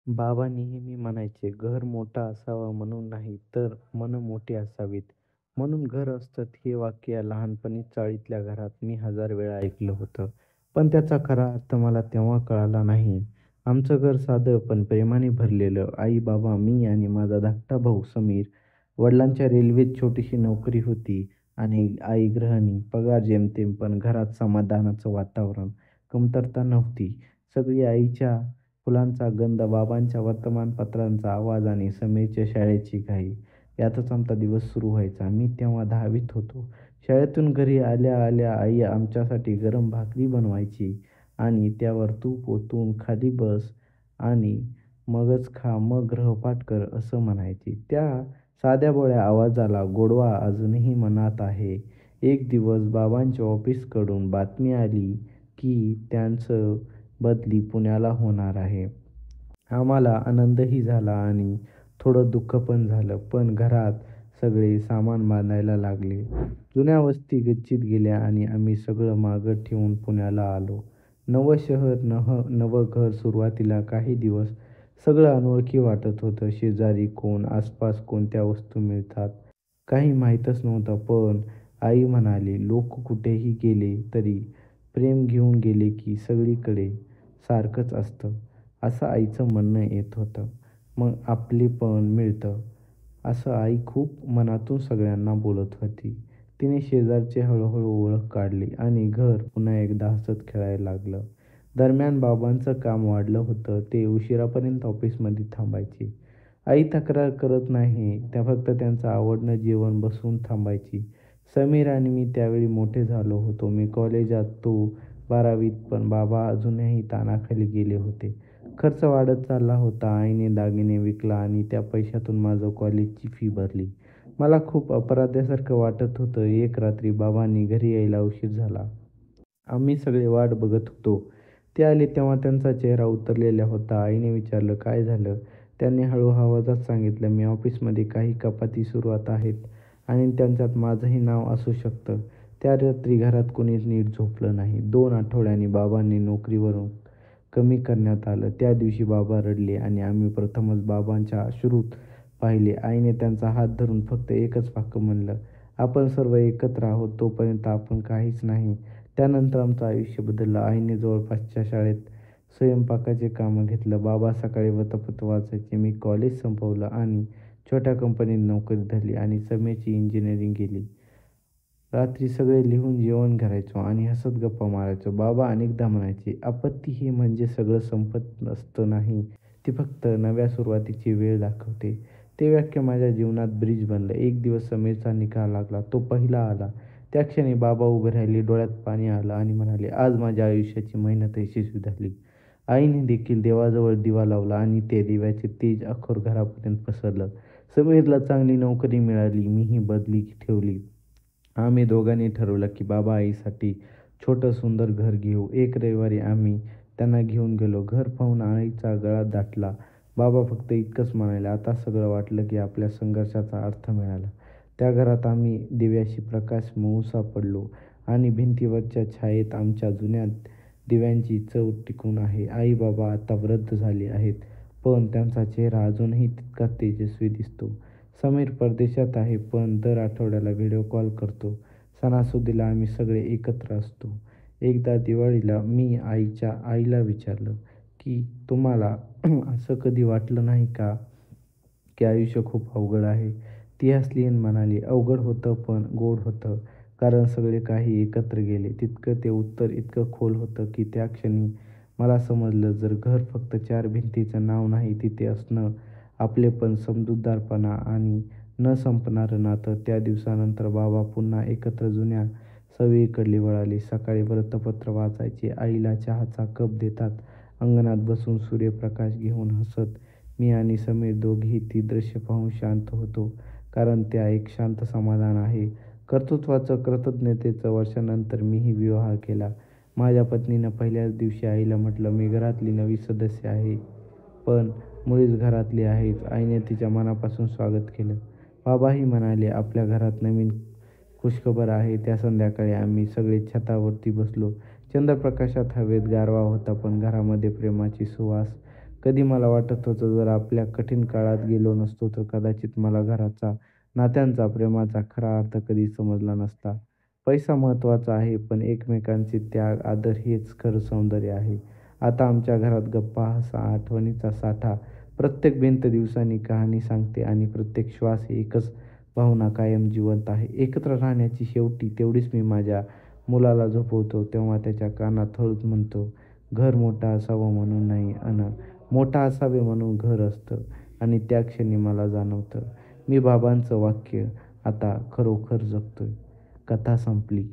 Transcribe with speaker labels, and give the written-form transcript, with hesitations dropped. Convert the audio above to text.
Speaker 1: बाबा नेहमी म्हणायचे, "घर मोठा असावा म्हणून नाही, तर मनं मोठी असावीत, म्हणून घर असतं." हे वाक्य लहानपणी चाळीतल्या घरात मी हजार वेळा ऐकलं होतं. पण त्याचा खरा अर्थ मला तेव्हा कळाला नाही. आमचं घर साधं पण प्रेमाने भरलेलं. आई, बाबा, मी आणि माझा धाकटा भाऊ समीर. वडिलांच्या रेल्वेत छोटीशी नोकरी होती आणि आई गृहिणी. पगार जेमतेम, पण घरात समाधानाचं वातावरण. कमतरता नव्हती. सगळी आईच्या फुलांचा गंध, बाबांच्या वर्तमानपत्रांचा आवाज आणि समीरच्या शाळेची घाई यातच आमचा दिवस सुरू व्हायचा. मी तेव्हा 10वीत होतो. शाळेतून घरी आल्या-आल्या आई आमच्यासाठी गरम भाकरी बनवायची आणि त्यावर तूप ओतून "खाली बस आणि मगच खा, मग गृहपाठ कर" असं म्हणायची. त्या साध्याभोळ्या आवाजाला गोडवा अजूनही मनात आहे. एक दिवस बाबांच्या ऑफिसकडून बातमी आली की त्यांचं बदली पुण्याला होणार आहे. आम्हाला आनंदही झाला आणि थोडं दुःख पण झालं. पण घरात सगळे सामान बांधायला लागले. जुन्या वस्ती गच्चीत गेल्या आणि आम्ही सगळं मागं ठेवून पुण्याला आलो. नवं शहर, नवं घर. सुरुवातीला काही दिवस सगळं अनोळखी वाटत होतं. शेजारी कोण, आसपास कोणत्या वस्तू मिळतात, काही माहीतच नव्हतं. पण आई म्हणाली, "लोक कुठेही गेले तरी प्रेम घेऊन गेले की सगळीकडे सारखंच असतं." असं आईचं म्हणणं येत होतं. "मग आपलेपण मिळतं." असं आई खूप मनातून सगळ्यांना बोलत होती. तिने शेजारची हळूहळू ओळख काढली आणि घर पुन्हा एकदा हसत खेळायला लागलं. दरम्यान बाबांचं काम वाढलं होतं. ते उशिरापर्यंत ऑफिसमध्ये थांबायचे. आई तक्रार करत नाही, त्या फक्त त्यांचं आवडणं जेवण बसवून थांबायची. समीर आणि मी त्यावेळी मोठे झालो होतो. मी कॉलेजात, तो 12वीत. पण बाबा अजूनही ताणाखाली गेले होते. खर्च वाढत चालला होता. आईने दागिने विकला आणि त्या पैशातून माझं कॉलेजची फी भरली. मला खूप अपराध्यासारखं वाटत होतं. एक रात्री बाबांनी घरी यायला उशीर झाला. आम्ही सगळे वाट बघत होतो. ते आले तेव्हा त्यांचा चेहरा उतरलेला होता. आईने विचारलं, "काय झालं?" त्यांनी हळू आवाजात सांगितलं, "मी ऑफिसमध्ये काही कपाती सुरू आहेत आणि त्यांच्यात माझंही नाव असू शकतं." त्या रात्री घरात कोणीच नीट झोपलं नाही. 2 आठवड्यांनी बाबांनी नोकरीवरून कमी करण्यात आलं. त्या दिवशी बाबा रडले आणि आम्ही प्रथमच बाबांच्या अश्रूत पाहिले. आईने त्यांचा हात धरून फक्त एकच वाक्य म्हणलं, "आपण सर्व एकत्र आहोत तोपर्यंत आपण काहीच नाही." त्यानंतर आमचं आयुष्य बदललं. आईने जवळपासच्या शाळेत स्वयंपाकाचे कामं घेतलं. बाबा सकाळी वृत्तपत्र वाचायचे. मी कॉलेज संपवलं आणि छोट्या कंपनीत नोकरी धरली आणि समीरची इंजिनिअरिंग गेली. रात्री सगळे लिहून जेवण करायचो आणि हसत गप्पा मारायचो. बाबा अनेकदा म्हणायचे, "आपत्ती ही म्हणजे सगळं संपत नसतं नाही. ती फक्त नव्या सुरुवातीची वेळ दाखवते." ते वाक्य माझ्या जीवनात ब्रिज बनलं. एक दिवस समीरचा निकाल लागला. तो पहिला आला. त्या क्षणी बाबा उभे राहिले, डोळ्यात पाणी आलं आणि म्हणाले, "आज माझ्या आयुष्याची मेहनत यशस्वी झाली." आईने देखील देवाजवळ दिवा लावला आणि ते दिव्याचे तेज अख्खं घरापर्यंत पसरलं. समीरला चांगली नोकरी मिळाली. मीही बदली ठेवली. आम्ही दोघांनी ठरवलं की बाबा आईसाठी छोटं सुंदर घर घेऊ. एक रविवारी आम्ही त्यांना घेऊन गेलो. घर पाहून आईचा गळा दाटला. बाबा फक्त इतकंच म्हणाले. आता सगळं वाटलं की आपल्या संघर्षाचा अर्थ मिळाला. त्या घरात आम्ही दिव्याशी प्रकाश मिळू सापडलो आणि भिंतीवरच्या छायेत आमच्या जुन्या दिव्यांची चव टिकून आहे. आई-बाबा आता वृद्ध झाले आहेत, पण त्यांचा चेहरा अजूनही तितकाच तेजस्वी दिसतो. समीर परदेशात आहे, पण दर आठवड्याला व्हिडिओ कॉल करतो. सणासुदीला आम्ही सगळे एकत्र असतो. एकदा दिवाळीला मी आईला विचारलं, की "तुम्हाला असं कधी वाटलं नाही का, की आयुष्य खूप अवघड आहे?" ती हसली आणि म्हणाली, "अवघड होतं, पण गोड होतं, कारण सगळे काही एकत्र गेले." ते उत्तर इतकं खोल होतं, की त्या क्षणी मला समजलं, जर घर फक्त 4 भिंतीचं नाव नाही, तिथे असणं आपलेपण, समजूतदारपणा आणि न संपणारं नातं. त्या दिवसानंतर बाबा पुन्हा एकत्र जुन्या सवयीकडे वळाले. सकाळी वृत्तपत्र वाचायचे, आईला चहाचा कप देतात, अंगणात बसून सूर्यप्रकाश घेऊन हसत. मी आणि समीर दोघेही ती दृश्य पाहून शांत होतो, कारण त्या एक शांत समाधान आहे. कर्तृत्वाचं, कृतज्ञतेचं. वर्षानंतर मीही विवाह केला. माझ्या पत्नीनं पहिल्याच दिवशी आईला म्हटलं, "मी घरातली नवी सदस्य आहे, पण मुळीच घरातली आहेच." आईने तिच्या मनापासून स्वागत केलं. बाबाही म्हणाले, "आपल्या घरात नवीन खुशखबर आहे." त्या संध्याकाळी आम्ही सगळे छतावरती बसलो. चंद्रप्रकाशात हवेत गारवा होता, पण घरामध्ये प्रेमाची सुवास. कधी मला वाटत होतं जर आपल्या कठीण काळात गेलो नसतो तर कदाचित मला घराचा, नात्यांचा, प्रेमाचा खरा अर्थ कधी समजला नसता. पैसा महत्त्वाचा आहे, पण एकमेकांचे त्याग, आदर हेच खरं सौंदर्य आहे. आता आमच्या घरात गप्पा, हसा, आठवणीचा साठा. प्रत्येक भिंत दिवसांनी कहाणी सांगते आणि प्रत्येक श्वास एकच भावना कायम जिवंत आहे. एकत्र राहण्याची शेवटी तेवढीच मी माझ्या मुलाला झोपवतो तेव्हा त्याच्या कानात हळूच म्हणतो, घर मोठं असावं म्हणून नाही मोठा असावे म्हणून घर असतं. आणि त्या क्षणी मला जाणवतं, मी बाबांचं वाक्य आता खरोखर जगतोय. कथा संपली.